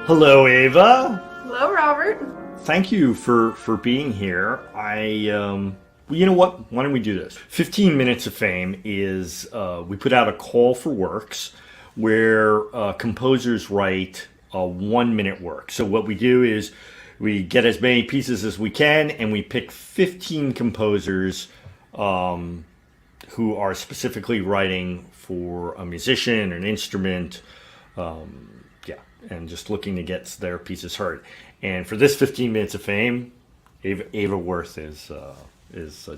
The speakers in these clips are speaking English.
Hello, Ava. Hello, Robert. Thank you for being here. Well, you know what? Why don't we do this? 15 Minutes of Fame is we put out a call for works where composers write a 1 minute work. So what we do is we get as many pieces as we can, and we pick 15 composers who are specifically writing for a musician, an instrument, yeah, and just looking to get their pieces heard. And for this 15 Minutes of Fame, Ava Wirth is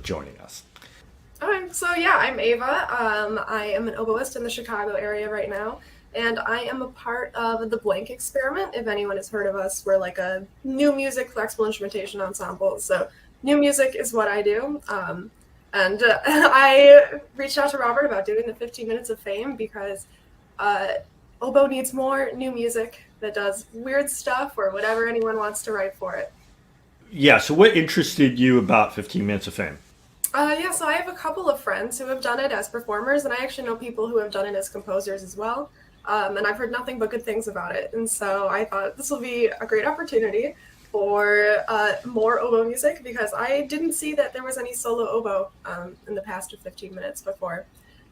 joining us. So yeah, I'm Ava. I am an oboist in the Chicago area right now, and I am a part of the Blank Experiment. If anyone has heard of us, we're like a new music flexible instrumentation ensemble. So new music is what I do. I reached out to Robert about doing the 15 Minutes of Fame because oboe needs more new music that does weird stuff or whatever anyone wants to write for it. Yeah, so what interested you about 15 Minutes of Fame? Yeah, so I have a couple of friends who have done it as performers, and I actually know people who have done it as composers as well. And I've heard nothing but good things about it. And so I thought this will be a great opportunity for more oboe music because I didn't see that there was any solo oboe in the past 15 minutes before.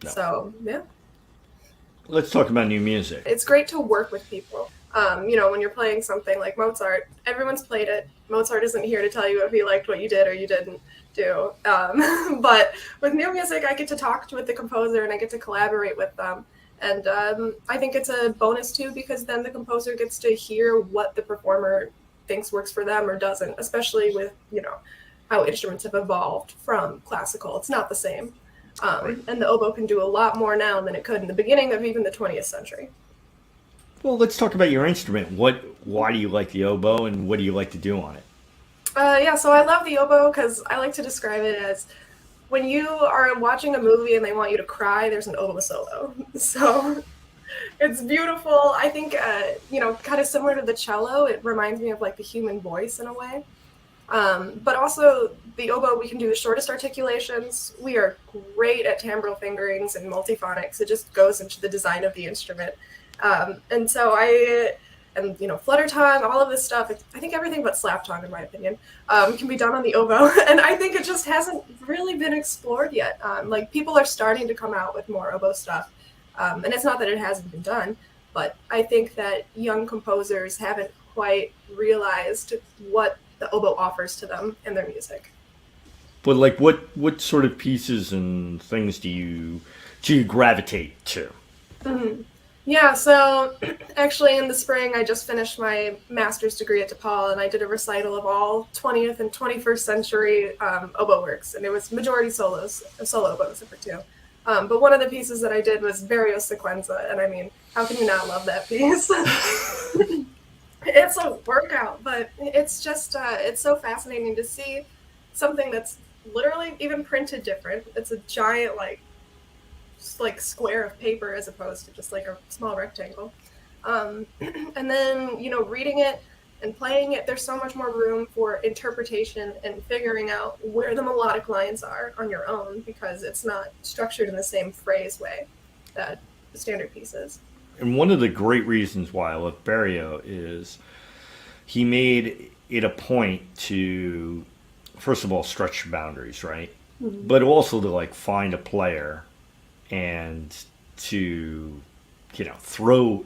No. So, yeah. Let's talk about new music. It's great to work with people. When you're playing something like Mozart, everyone's played it. Mozart isn't here to tell you if he liked what you did or you didn't do. But with new music, I get to talk with the composer and I get to collaborate with them. And I think it's a bonus too because then the composer gets to hear what the performer thinks works for them or doesn't, especially with, how instruments have evolved from classical. It's not the same. And the oboe can do a lot more now than it could in the beginning of even the 20th century. Well, let's talk about your instrument. Why do you like the oboe, and what do you like to do on it? So I love the oboe because I like to describe it as when you are watching a movie and they want you to cry, there's an oboe solo. So it's beautiful. I think, kind of similar to the cello, it reminds me of like the human voice in a way. But also the oboe, we can do the shortest articulations. We are great at timbral fingerings and multiphonics. It just goes into the design of the instrument. Flutter tongue, all of this stuff, I think everything but slap tongue, in my opinion, can be done on the oboe. And I think it just hasn't really been explored yet. People are starting to come out with more oboe stuff. And it's not that it hasn't been done, but I think that young composers haven't quite realized what the oboe offers to them in their music. But what sort of pieces and things do you gravitate to? Mm-hmm. Yeah, so actually in the spring, I just finished my master's degree at DePaul, and I did a recital of all 20th and 21st century oboe works, and it was majority solo oboe except for two. But one of the pieces that I did was Vario Sequenza, and I mean, how can you not love that piece? It's a workout, but it's just, it's so fascinating to see something that's literally even printed different. It's a giant, square of paper as opposed to just like a small rectangle. And then, reading it and playing it, there's so much more room for interpretation and figuring out where the melodic lines are on your own because it's not structured in the same phrase way that the standard piece is. And one of the great reasons why I love Barrio is he made it a point to, first of all, stretch boundaries, right? Mm-hmm. But also to find a player and to throw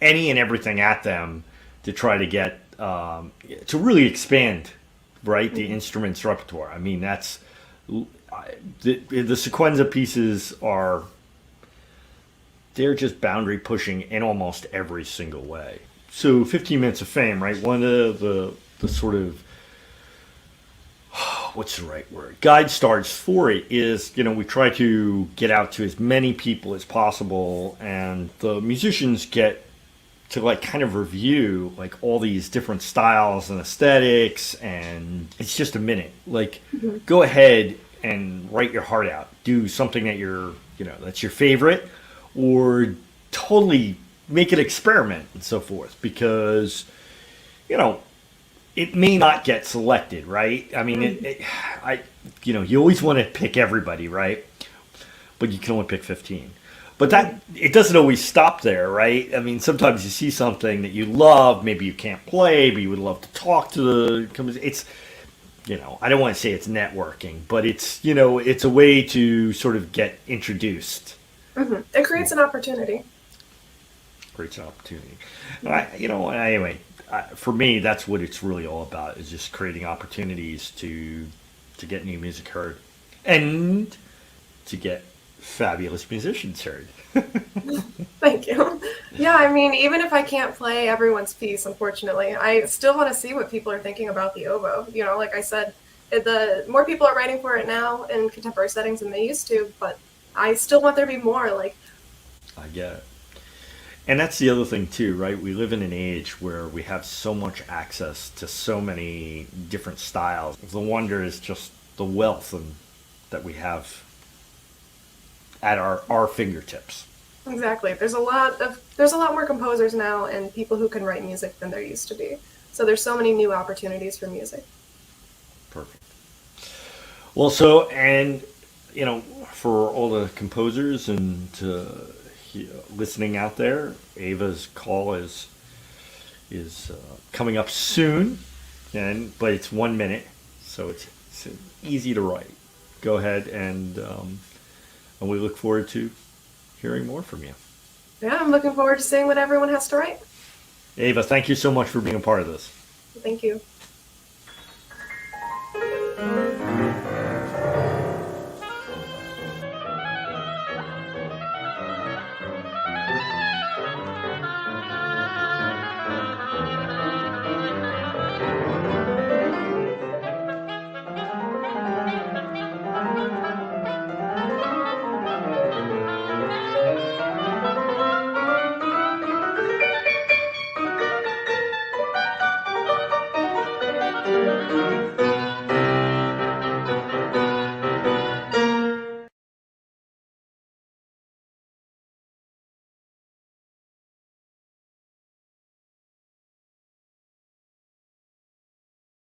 any and everything at them to try to get to really expand the instrument's repertoire. I mean, that's the sequenza pieces they're just boundary pushing in almost every single way. So 15 Minutes of Fame, right? One of the sort of what's the right word? Guide stars for it is, we try to get out to as many people as possible, and the musicians get to kind of review all these different styles and aesthetics, and it's just a minute. Go ahead and write your heart out. Do something that that's your favorite, or totally make an experiment and so forth, because it may not get selected, right? I mean, you always want to pick everybody, right? But you can only pick 15. But that it doesn't always stop there, right? I mean, sometimes you see something that you love, maybe you can't play, but you would love to talk to the. It's, I don't want to say it's networking, but it's a way to sort of get introduced. It creates an opportunity. Creates an opportunity. Anyway, for me, that's what it's really all about, is just creating opportunities to get new music heard and to get fabulous musicians heard. Thank you. Yeah, I mean, even if I can't play everyone's piece, unfortunately, I still want to see what people are thinking about the oboe. Like I said, the more people are writing for it now in contemporary settings than they used to, but I still want there to be more. Like, I get it. And that's the other thing too, right? We live in an age where we have so much access to so many different styles. The wonder is just the wealth that we have at our fingertips. exactly. There's a lot more composers now and people who can write music than there used to be. So there's so many new opportunities for music. Perfect. Well, so, and for all the composers and listening out there, Ava's call is coming up soon, but it's 1 minute, so it's easy to write. Go ahead and we look forward to hearing more from you. Yeah, I'm looking forward to seeing what everyone has to write. Ava, thank you so much for being a part of this. Thank you.